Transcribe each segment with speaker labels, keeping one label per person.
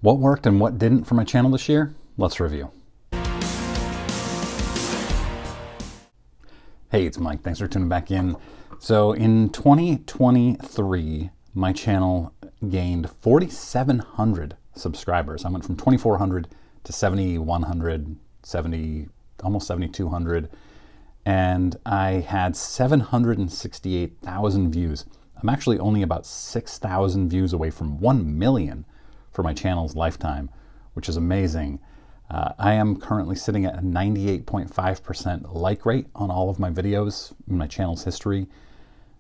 Speaker 1: What worked and what didn't for my channel this year? Let's review. Hey, it's Mike. Thanks for tuning back in. So in 2023, my channel gained 4,700 subscribers. I went from 2,400 to 7,100, almost 7,200, and I had 768,000 views. I'm actually only about 6,000 views away from 1 million for my channel's lifetime, which is amazing. I am currently sitting at a 98.5% like rate on all of my videos in my channel's history.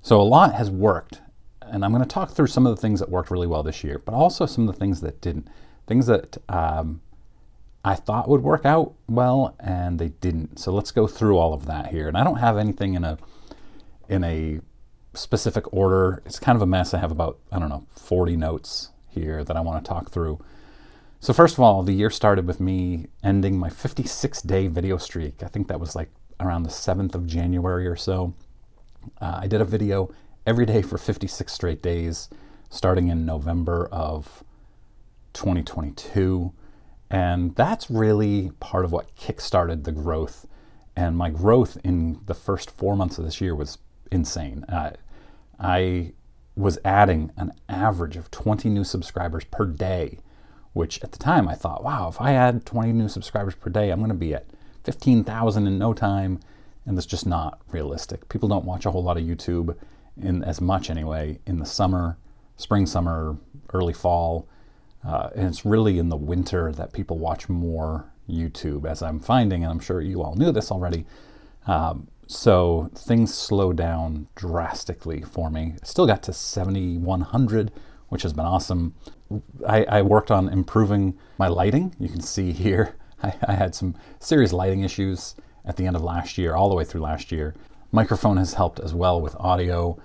Speaker 1: So a lot has worked, and I'm going to talk through some of the things that worked really well this year, but also some of the things that didn't. Things that I thought would work out well, and they didn't. So let's go through all of that here. And I don't have anything in a specific order. It's kind of a mess. I have about, 40 notes here that I want to talk through. So first of all, the year started with me ending my 56-day video streak. I think that was like around the 7th of January or so. I did a video every day for 56 straight days, starting in November of 2022. And that's really part of what kickstarted the growth. And my growth in the first 4 months of this year was insane. I was adding an average of 20 new subscribers per day, which at the time I thought, wow, if I add 20 new subscribers per day, I'm going to be at 15,000 in no time. And that's just not realistic. People don't watch a whole lot of YouTube, in as much anyway, in the summer, spring, summer, early fall. And it's really in the winter that people watch more YouTube, as I'm finding, and I'm sure you all knew this already. So things slowed down drastically for me. I still got to 7,100, which has been awesome. I worked on improving my lighting. You can see here, I had some serious lighting issues at the end of last year, all the way through last year. Microphone has helped as well with audio.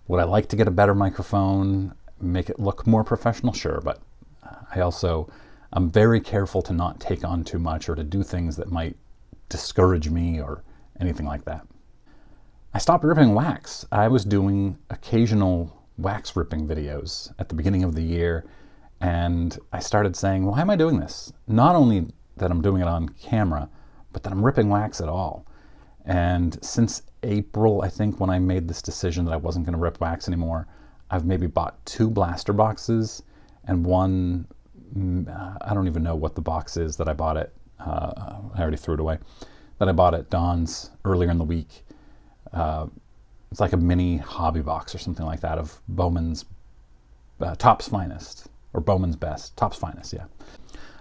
Speaker 1: Would I like to get a better microphone, make it look more professional? Sure, but I'm very careful to not take on too much or to do things that might discourage me or anything like that. I stopped ripping wax. I was doing occasional wax ripping videos at the beginning of the year, and I started saying, why am I doing this? Not only that I'm doing it on camera, but that I'm ripping wax at all. And since April, I think, when I made this decision that I wasn't going to rip wax anymore, I've maybe bought 2 blaster boxes and one, I don't even know what the box is that I bought it. I already threw it away. That I bought at Don's earlier in the week. It's like a mini hobby box or something like that of Bowman's Topps Finest, or Bowman's Best, Topps Finest, yeah.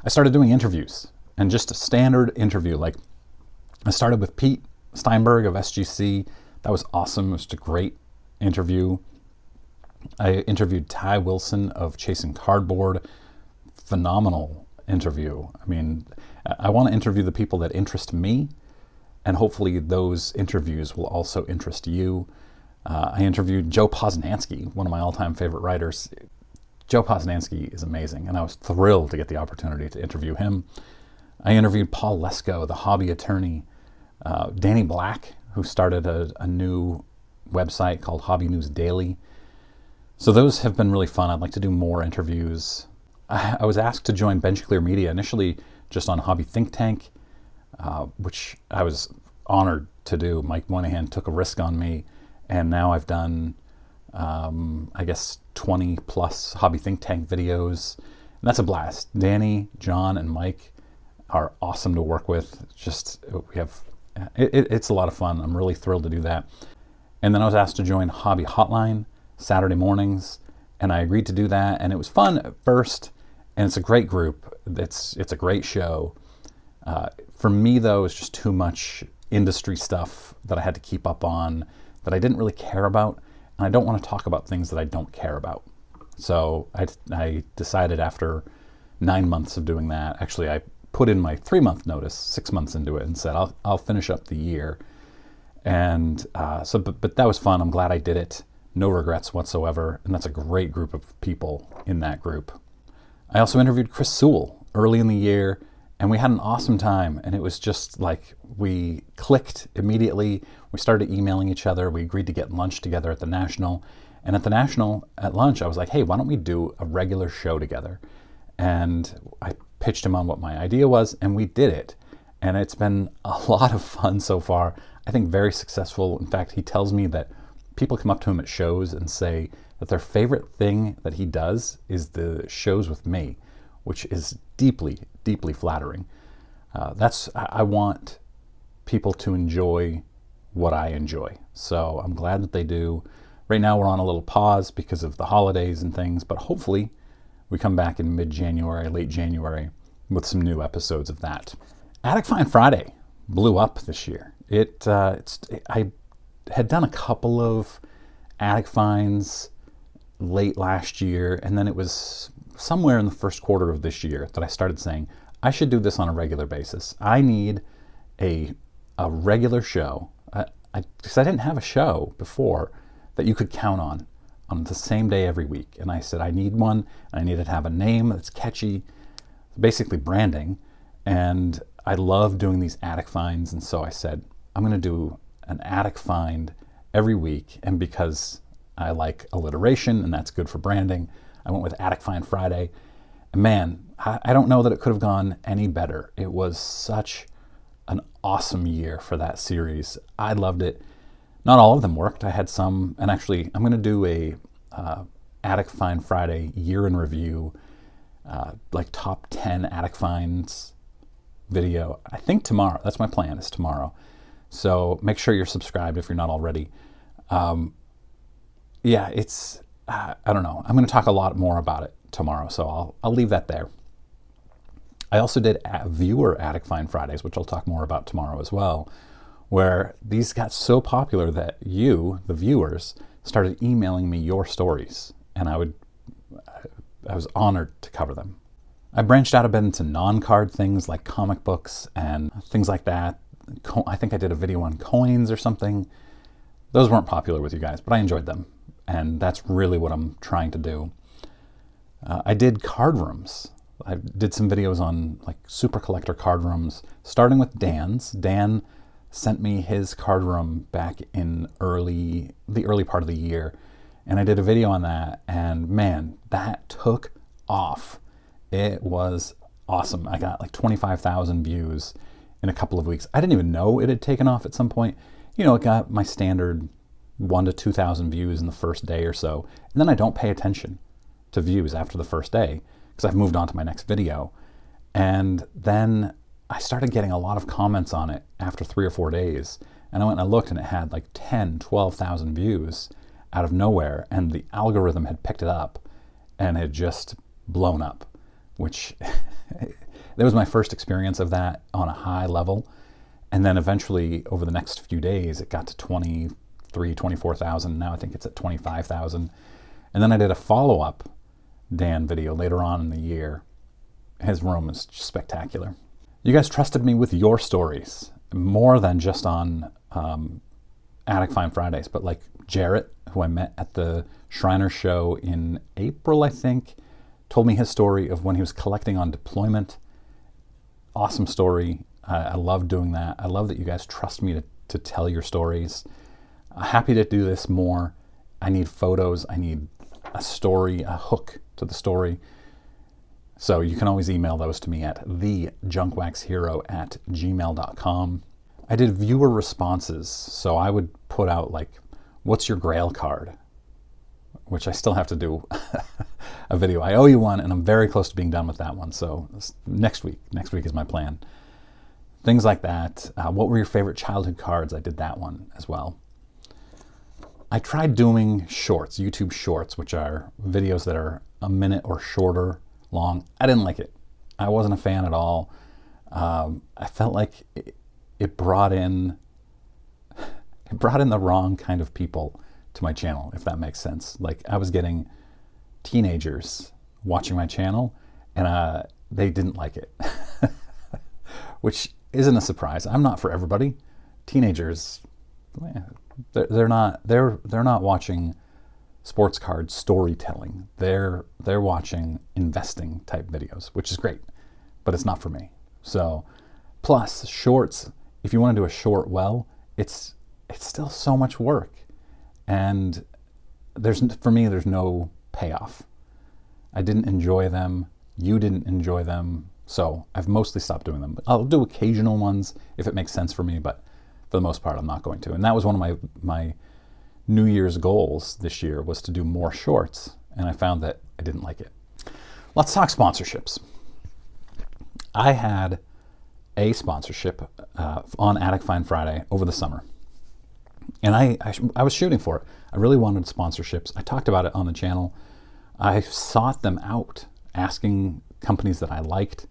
Speaker 1: I started doing interviews, and just a standard interview. Like, I started with Pete Steinberg of SGC. That was awesome. It was a great interview. I interviewed Ty Wilson of Chasing Cardboard. Phenomenal interview. I mean, I want to interview the people that interest me, and hopefully those interviews will also interest you. I interviewed Joe Posnanski, one of my all-time favorite writers. Joe Posnanski is amazing, and I was thrilled to get the opportunity to interview him. I interviewed Paul Lesko, the hobby attorney, Danny Black, who started a new website called Hobby News Daily. So those have been really fun. I'd like to do more interviews. I was asked to join Bench Clear Media, initially just on Hobby Think Tank, which I was honored to do. Mike Moynihan took a risk on me, and now I've done, 20 plus Hobby Think Tank videos. And that's a blast. Danny, John, and Mike are awesome to work with. It's a lot of fun. I'm really thrilled to do that. And then I was asked to join Hobby Hotline Saturday mornings, and I agreed to do that. And it was fun at first, and it's a great group. It's a great show. For me, though, it's just too much industry stuff that I had to keep up on that I didn't really care about, and I don't want to talk about things that I don't care about. So I decided after 9 months of doing that, actually I put in my 3-month notice 6 months into it and said I'll finish up the year. And but that was fun. I'm glad I did it. No regrets whatsoever, and that's a great group of people in that group. I also interviewed Chris Sewell early in the year, and we had an awesome time, and it was just like we clicked immediately. We started emailing each other. We agreed to get lunch together at the National, and at the National, at lunch, I was like, hey, why don't we do a regular show together? and I pitched him on what my idea was, and we did it. And it's been a lot of fun so far. I think very successful. In fact, he tells me that people come up to him at shows and say that their favorite thing that he does is the shows with me, which is deeply, deeply flattering. I want people to enjoy what I enjoy. So I'm glad that they do. Right now we're on a little pause because of the holidays and things, but hopefully we come back in mid-January, late January, with some new episodes of that. Attic Find Friday blew up this year. I had done a couple of attic finds late last year, and then it was somewhere in the first quarter of this year that I started saying, I should do this on a regular basis. I need a regular show, because I didn't have a show before that you could count on the same day every week. And I said, I need one. I need it to have a name that's catchy, basically branding. And I love doing these attic finds. And so I said, I'm going to do an attic find every week. And because I like alliteration and that's good for branding, I went with Attic Find Friday. And man, I don't know that it could have gone any better. It was such an awesome year for that series. I loved it. Not all of them worked. I had some, and actually I'm going to do a Attic Find Friday year in review, like top 10 attic finds video. I think tomorrow. That's my plan, is tomorrow. So make sure you're subscribed if you're not already. Yeah, it's, I don't know. I'm going to talk a lot more about it tomorrow, so I'll leave that there. I also did viewer Attic Find Fridays, which I'll talk more about tomorrow as well, where these got so popular that you, the viewers, started emailing me your stories, and I was honored to cover them. I branched out a bit into non-card things like comic books and things like that. I think I did a video on coins or something. Those weren't popular with you guys, but I enjoyed them, and that's really what I'm trying to do. I did card rooms. I did some videos on like super collector card rooms, starting with Dan's. Dan sent me his card room back in the early part of the year, and I did a video on that, and man, that took off. It was awesome. I got like 25,000 views in a couple of weeks. I didn't even know it had taken off at some point. You know, it got my standard 1,000 to 2,000 views in the first day or so, and then I don't pay attention to views after the first day because I've moved on to my next video. And then I started getting a lot of comments on it after 3 or 4 days, and I went and I looked, and it had like 10, 12,000 views out of nowhere, and the algorithm had picked it up and had just blown up, which that was my first experience of that on a high level. And then eventually over the next few days it got to 23, 24,000. Now I think it's at 25,000. And then I did a follow-up Dan video later on in the year. His room is just spectacular. You guys trusted me with your stories more than just on Attic Find Fridays, but like Jarrett, who I met at the Shriner show in April, I think, told me his story of when he was collecting on deployment. Awesome story. I love doing that. I love that you guys trust me to tell your stories. I'm happy to do this more. I need photos. I need a story, a hook to the story. So you can always email those to me at thejunkwaxhero@gmail.com. I did viewer responses. So I would put out like, what's your Grail card? Which I still have to do a video. I owe you one, and I'm very close to being done with that one. So next week is my plan. Things like that. What were your favorite childhood cards? I did that one as well. I tried doing shorts, YouTube shorts, which are videos that are a minute or shorter long. I didn't like it. I wasn't a fan at all. I felt like it brought in the wrong kind of people to my channel, if that makes sense. Like, I was getting teenagers watching my channel, and they didn't like it, which isn't a surprise. I'm not for everybody. Teenagers, they're not watching sports card storytelling. They're watching investing type videos, which is great, but it's not for me. So, plus shorts, if you want to do a short well, it's still so much work. And for me, there's no payoff. I didn't enjoy them. you didn't enjoy them. So I've mostly stopped doing them. I'll do occasional ones if it makes sense for me, but for the most part, I'm not going to. And that was one of my New Year's goals this year, was to do more shorts, and I found that I didn't like it. Let's talk sponsorships. I had a sponsorship on Attic Find Friday over the summer, and I was shooting for it. I really wanted sponsorships. I talked about it on the channel. I sought them out, asking companies that I liked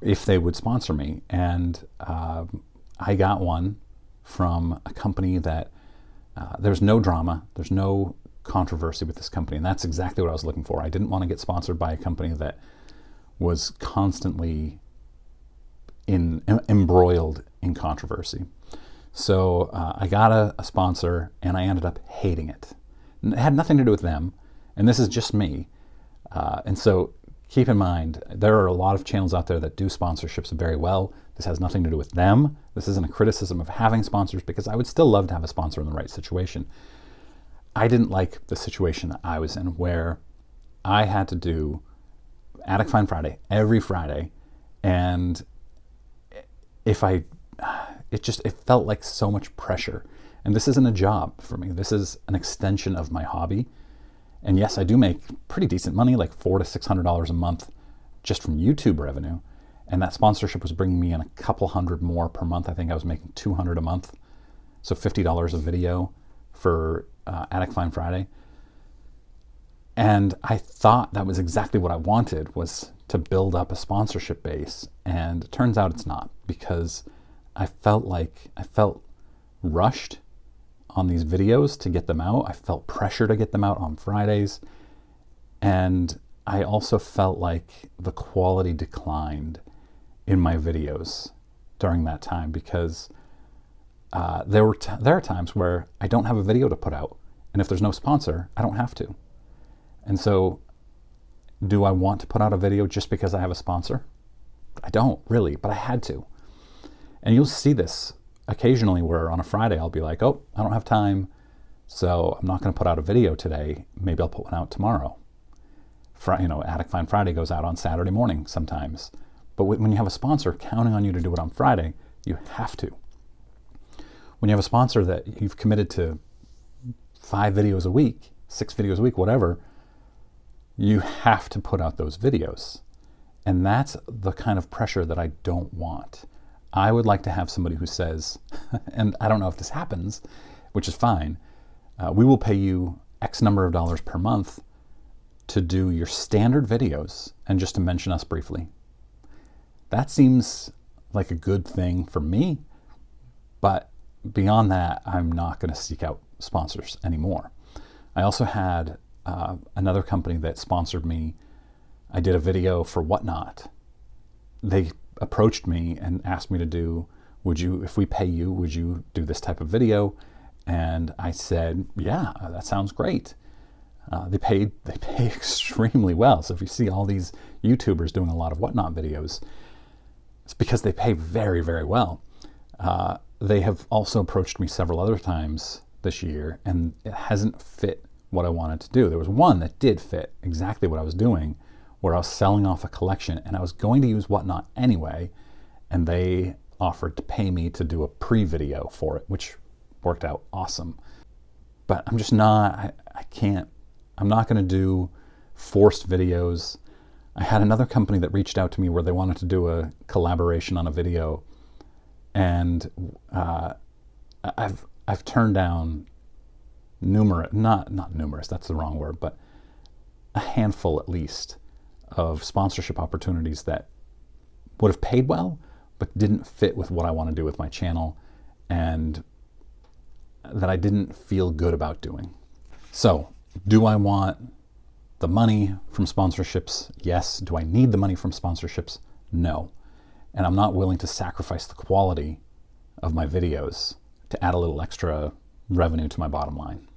Speaker 1: if they would sponsor me, and I got one from a company that there's no drama, there's no controversy with this company, and that's exactly what I was looking for. I didn't want to get sponsored by a company that was constantly embroiled in controversy. So I got a sponsor, and I ended up hating it. It had nothing to do with them, and this is just me. And so keep in mind, there are a lot of channels out there that do sponsorships very well. This has nothing to do with them. This isn't a criticism of having sponsors, because I would still love to have a sponsor in the right situation. I didn't like the situation that I was in, where I had to do Attic Find Friday every Friday, and it felt like so much pressure. And this isn't a job for me. This is an extension of my hobby. And yes, I do make pretty decent money, like $400 to $600 a month just from YouTube revenue. And that sponsorship was bringing me in a couple hundred more per month. I think I was making $200 a month. So $50 a video for Attic Find Friday. And I thought that was exactly what I wanted, was to build up a sponsorship base. And it turns out it's not, because I felt rushed on these videos to get them out. I felt pressure to get them out on Fridays. And I also felt like the quality declined in my videos during that time, because there are times where I don't have a video to put out, and if there's no sponsor, I don't have to. And so, do I want to put out a video just because I have a sponsor? I don't really, but I had to. And you'll see this occasionally, where on a Friday I'll be like, oh, I don't have time, so I'm not going to put out a video today. Maybe I'll put one out tomorrow. Attic Find Friday goes out on Saturday morning sometimes. But when you have a sponsor counting on you to do it on Friday, you have to. When you have a sponsor that you've committed to 5 videos a week, 6 videos a week, whatever, you have to put out those videos. And that's the kind of pressure that I don't want. I would like to have somebody who says, and I don't know if this happens, which is fine, we will pay you X number of dollars per month to do your standard videos and just to mention us briefly. That seems like a good thing for me, but beyond that, I'm not going to seek out sponsors anymore. I also had another company that sponsored me. I did a video for Whatnot. They approached me and asked me to do, if we pay you, would you do this type of video? And I said, yeah, that sounds great. They pay extremely well. So if you see all these YouTubers doing a lot of Whatnot videos, it's because they pay very, very well. They have also approached me several other times this year, and it hasn't fit what I wanted to do. There was one that did fit exactly what I was doing, where I was selling off a collection, and I was going to use Whatnot anyway, and they offered to pay me to do a pre-video for it, which worked out awesome. But I'm just not, I'm not going to do forced videos. I had another company that reached out to me where they wanted to do a collaboration on a video, and I've turned down not numerous, that's the wrong word, but a handful at least of sponsorship opportunities that would have paid well, but didn't fit with what I want to do with my channel, and that I didn't feel good about doing. So, do I want the money from sponsorships? Yes. Do I need the money from sponsorships? No. And I'm not willing to sacrifice the quality of my videos to add a little extra revenue to my bottom line.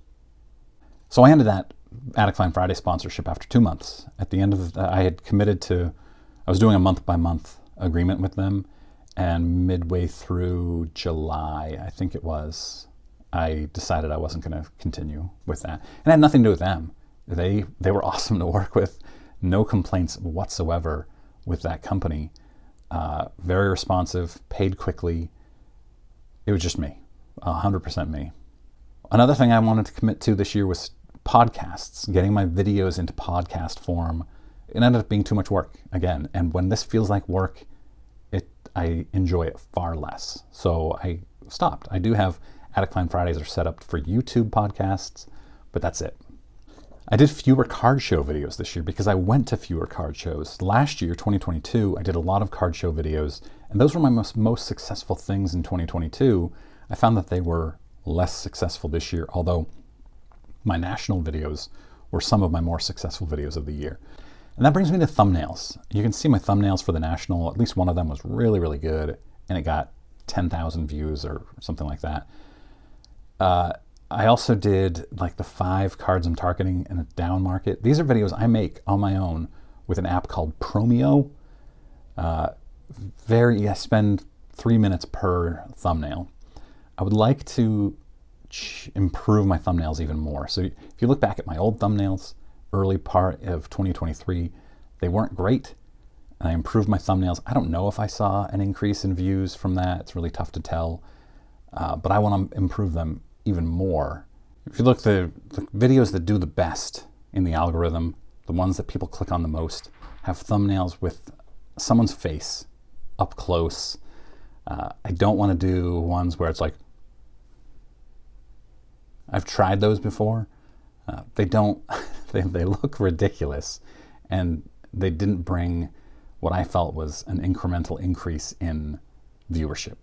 Speaker 1: So I ended that Attic Find Friday sponsorship after 2 months. At the end of I had committed to, I was doing a month-by-month agreement with them, and midway through July, I think it was, I decided I wasn't going to continue with that. And it had nothing to do with them. They were awesome to work with. No complaints whatsoever with that company. Very responsive, paid quickly. It was just me, 100% me. Another thing I wanted to commit to this year was podcasts, getting my videos into podcast form. It ended up being too much work again. And when this feels like work, I enjoy it far less. So I stopped. I do have Attic Climb Fridays are set up for YouTube podcasts, but that's it. I did fewer card show videos this year because I went to fewer card shows. Last year, 2022, I did a lot of card show videos, and those were my most successful things in 2022. I found that they were less successful this year, although my national videos were some of my more successful videos of the year. And that brings me to thumbnails. You can see my thumbnails for the national. At least one of them was really, really good, and it got 10,000 views or something like that. I also did like the 5 cards I'm targeting in a down market. These are videos I make on my own with an app called Promio. I spend 3 minutes per thumbnail. I would like to improve my thumbnails even more. So if you look back at my old thumbnails, early part of 2023, they weren't great. And I improved my thumbnails. I don't know if I saw an increase in views from that. It's really tough to tell. But I want to improve them even more. If you look, the videos that do the best in the algorithm, the ones that people click on the most, have thumbnails with someone's face up close. I don't want to do ones where it's like, I've tried those before. They look ridiculous, and they didn't bring what I felt was an incremental increase in viewership.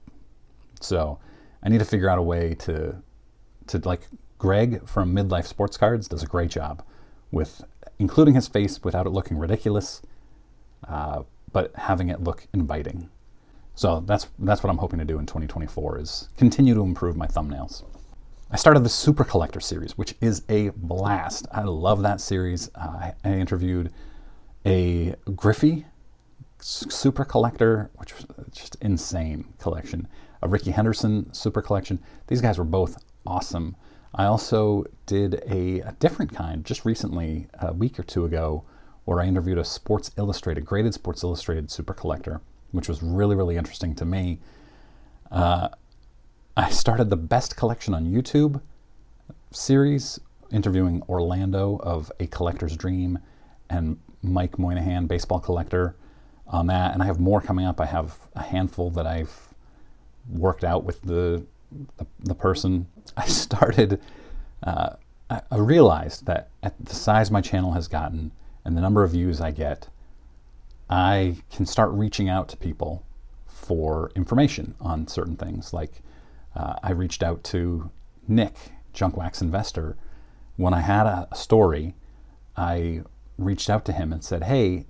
Speaker 1: So I need to figure out a way to like Greg from Midlife Sports Cards does a great job with including his face without it looking ridiculous, but having it look inviting. So that's what I'm hoping to do in 2024 is continue to improve my thumbnails. I started the Super Collector series, which is a blast. I love that series. I interviewed a Griffey Super Collector, which was just insane collection. A Ricky Henderson Super Collection. These guys were both awesome. I also did a different kind just recently, a week or two ago, where I interviewed a graded Sports Illustrated Super Collector, which was really, really interesting to me. I started the Best Collection on YouTube series, interviewing Orlando of A Collector's Dream and Mike Moynihan, Baseball Collector, on that. And I have more coming up. I have a handful that I've worked out with the person. I started, I realized that at the size my channel has gotten and the number of views I get, I can start reaching out to people for information on certain things. Like I reached out to Nick, Junk Wax Investor. When I had a story, I reached out to him and said, hey,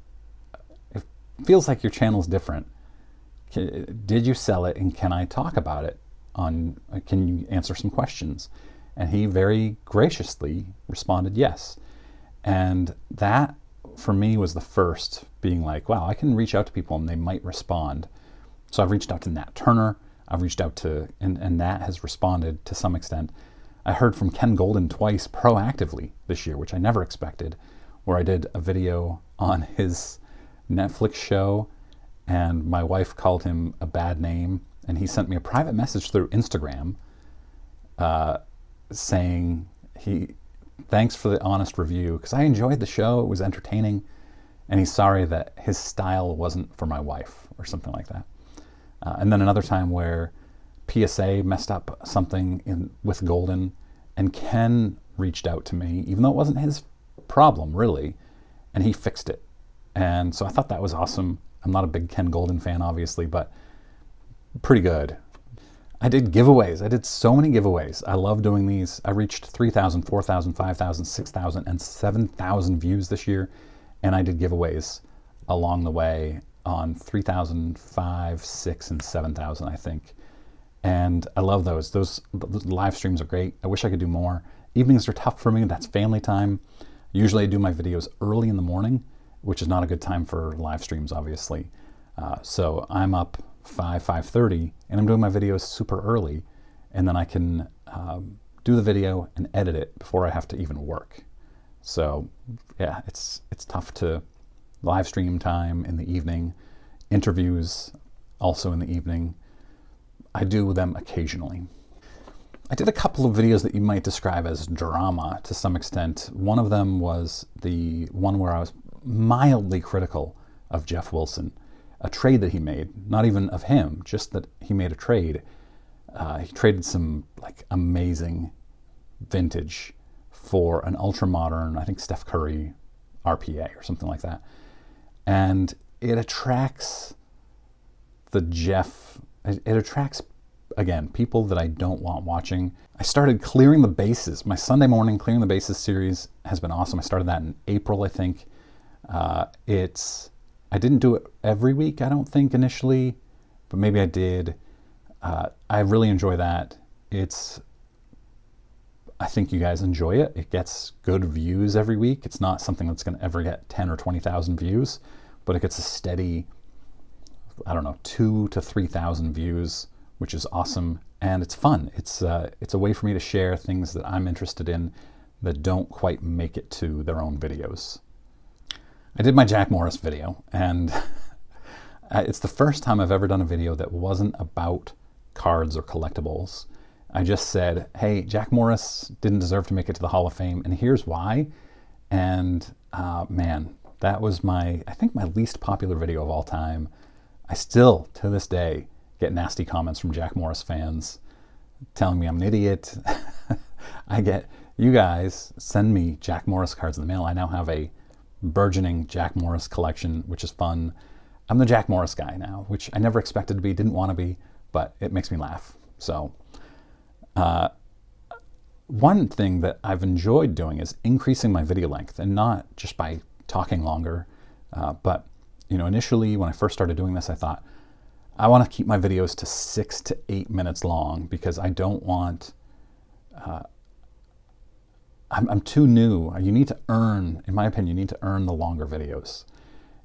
Speaker 1: it feels like your channel's different. Did you sell it, and can I talk about it? Can you answer some questions? And he very graciously responded yes. And that, for me, was the first being like, wow, I can reach out to people and they might respond. So I've reached out to Nat Turner. I've reached out to, and Nat has responded to some extent. I heard from Ken Golden twice proactively this year, which I never expected, where I did a video on his Netflix show, and my wife called him a bad name, and he sent me a private message through Instagram saying, thanks for the honest review, because I enjoyed the show, it was entertaining, and he's sorry that his style wasn't for my wife, or something like that. And then another time where PSA messed up something with Golden, and Ken reached out to me, even though it wasn't his problem, really, and he fixed it. And so I thought that was awesome. I'm not a big Ken Golden fan, obviously, but pretty good. I did giveaways. I did so many giveaways. I love doing these. I reached 3,000, 4,000, 5,000, 6,000, and 7,000 views this year, and I did giveaways along the way on 3,000, 5,000, 6,000, and 7,000, I think. And I love those. Those live streams are great. I wish I could do more. Evenings are tough for me. That's family time. Usually I do my videos early in the morning, which is not a good time for live streams, obviously. So I'm up 5:30, and I'm doing my videos super early, and then I can do the video and edit it before I have to even work. So yeah, it's tough to live stream time in the evening, interviews also in the evening. I do them occasionally. I did a couple of videos that you might describe as drama to some extent. One of them was the one where I was mildly critical of Jeff Wilson, a trade that he made, not even of him, just that he made a trade. He traded some like amazing vintage for an ultra modern, I think Steph Curry RPA or something like that. And it attracts it attracts, again, people that I don't want watching. I started clearing the bases. My Sunday morning clearing the bases series has been awesome. I started that in April, I think. I didn't do it every week, I don't think, initially, but maybe I did. I really enjoy that. I think you guys enjoy it. It gets good views every week. It's not something that's going to ever get 10 or 20,000 views, but it gets a steady, 2,000 to 3,000 views, which is awesome, and it's fun. It's a way for me to share things that I'm interested in that don't quite make it to their own videos. I did my Jack Morris video, and it's the first time I've ever done a video that wasn't about cards or collectibles. I just said, hey, Jack Morris didn't deserve to make it to the Hall of Fame, and here's why. And man, that was I think my least popular video of all time. I still, to this day, get nasty comments from Jack Morris fans telling me I'm an idiot. You guys send me Jack Morris cards in the mail. I now have a burgeoning Jack Morris collection, which is fun. I'm the Jack Morris guy now, which I never expected to be, didn't want to be, but it makes me laugh. So one thing that I've enjoyed doing is increasing my video length, and not just by talking longer, but initially when I first started doing this, I thought I want to keep my videos to 6 to 8 minutes long because I don't want, I'm too new. You need to earn, in my opinion, you need to earn the longer videos.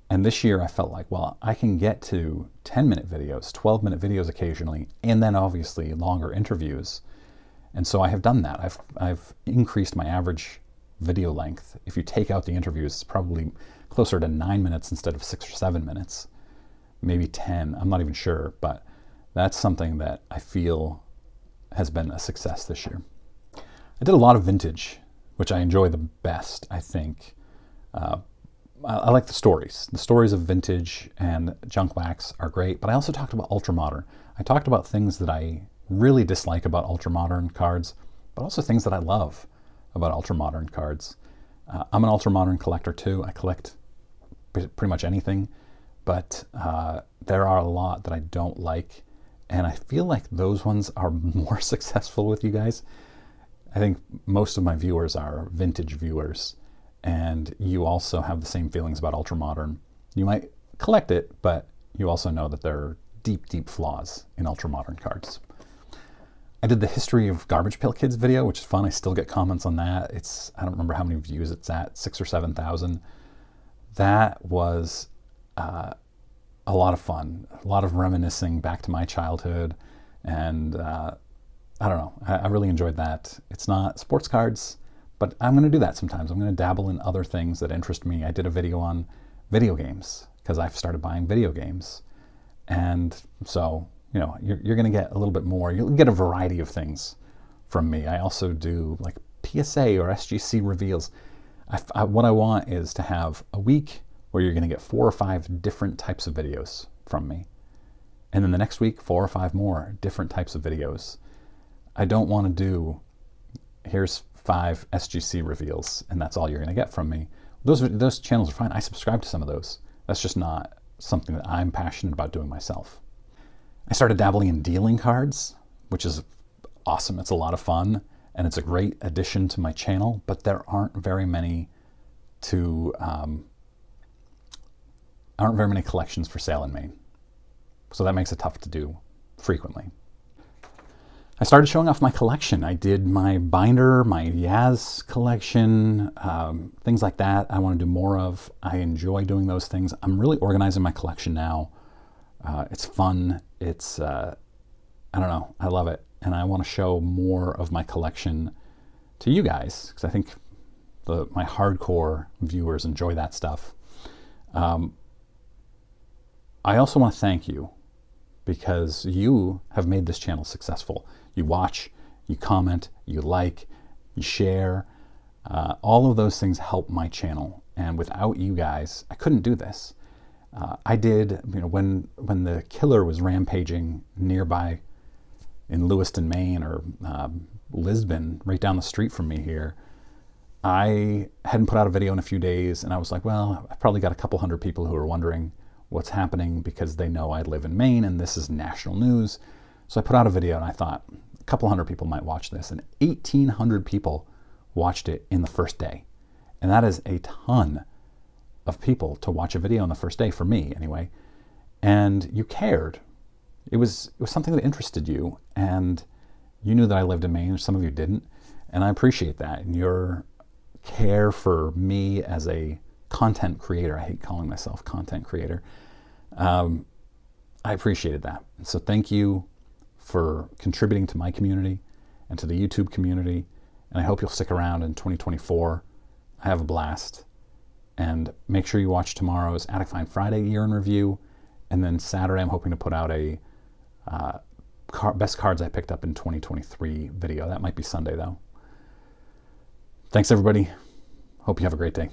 Speaker 1: And this year I felt like, well, I can get to 10-minute videos, 12-minute videos occasionally, and then obviously longer interviews. And so I have done that. I've increased my average video length. If you take out the interviews, it's probably closer to 9 minutes instead of 6 or 7 minutes, maybe 10. I'm not even sure, but that's something that I feel has been a success this year. I did a lot of vintage, which I enjoy the best, I think. I like the stories. The stories of vintage and junk wax are great, but I also talked about ultramodern. I talked about things that I really dislike about ultramodern cards, but also things that I love about ultramodern cards. I'm an ultramodern collector too. I collect pretty much anything, but there are a lot that I don't like, and I feel like those ones are more successful with you guys. I think most of my viewers are vintage viewers, and you also have the same feelings about ultramodern. You might collect it, but you also know that there are deep, deep flaws in ultramodern cards. I did the History of Garbage Pail Kids video, which is fun. I still get comments on that. I don't remember how many views it's at, 6,000 or 7,000. That was a lot of fun, a lot of reminiscing back to my childhood, and I don't know, I really enjoyed that. It's not sports cards, but I'm going to do that sometimes. I'm going to dabble in other things that interest me. I did a video on video games because I've started buying video games. And so, you're going to get a little bit more. You'll get a variety of things from me. I also do like PSA or SGC reveals. What I want is to have a week where you're going to get 4 or 5 different types of videos from me. And then the next week, 4 or 5 more different types of videos. I don't want to do, here's 5 SGC reveals, and that's all you're going to get from me. Those channels are fine. I subscribe to some of those. That's just not something that I'm passionate about doing myself. I started dabbling in dealing cards, which is awesome. It's a lot of fun, and it's a great addition to my channel, but there aren't very many collections for sale in Maine. So that makes it tough to do frequently. I started showing off my collection. I did my binder, my Yaz collection, things like that I want to do more of. I enjoy doing those things. I'm really organizing my collection now. It's fun. It's, I don't know, I love it. And I want to show more of my collection to you guys, because I think my hardcore viewers enjoy that stuff. I also want to thank you because you have made this channel successful. You watch, you comment, you like, you share. All of those things help my channel. And without you guys, I couldn't do this. I did, when the killer was rampaging nearby in Lewiston, Maine, or Lisbon, right down the street from me here, I hadn't put out a video in a few days, and I was like, well, I've probably got a couple hundred people who are wondering what's happening because they know I live in Maine and this is national news. So I put out a video and I thought a couple hundred people might watch this, and 1,800 people watched it in the first day. And that is a ton of people to watch a video in the first day, for me anyway. And you cared. It was something that interested you, and you knew that I lived in Maine. Some of you didn't, and I appreciate that. And your care for me as a content creator, I hate calling myself content creator, I appreciated that. So thank you for contributing to my community and to the YouTube community, and I hope you'll stick around in 2024. I have a blast. And make sure you watch tomorrow's Attic Find Friday year in review, and then Saturday I'm hoping to put out a best cards I picked up in 2023 video. That might be Sunday though. Thanks everybody. Hope you have a great day.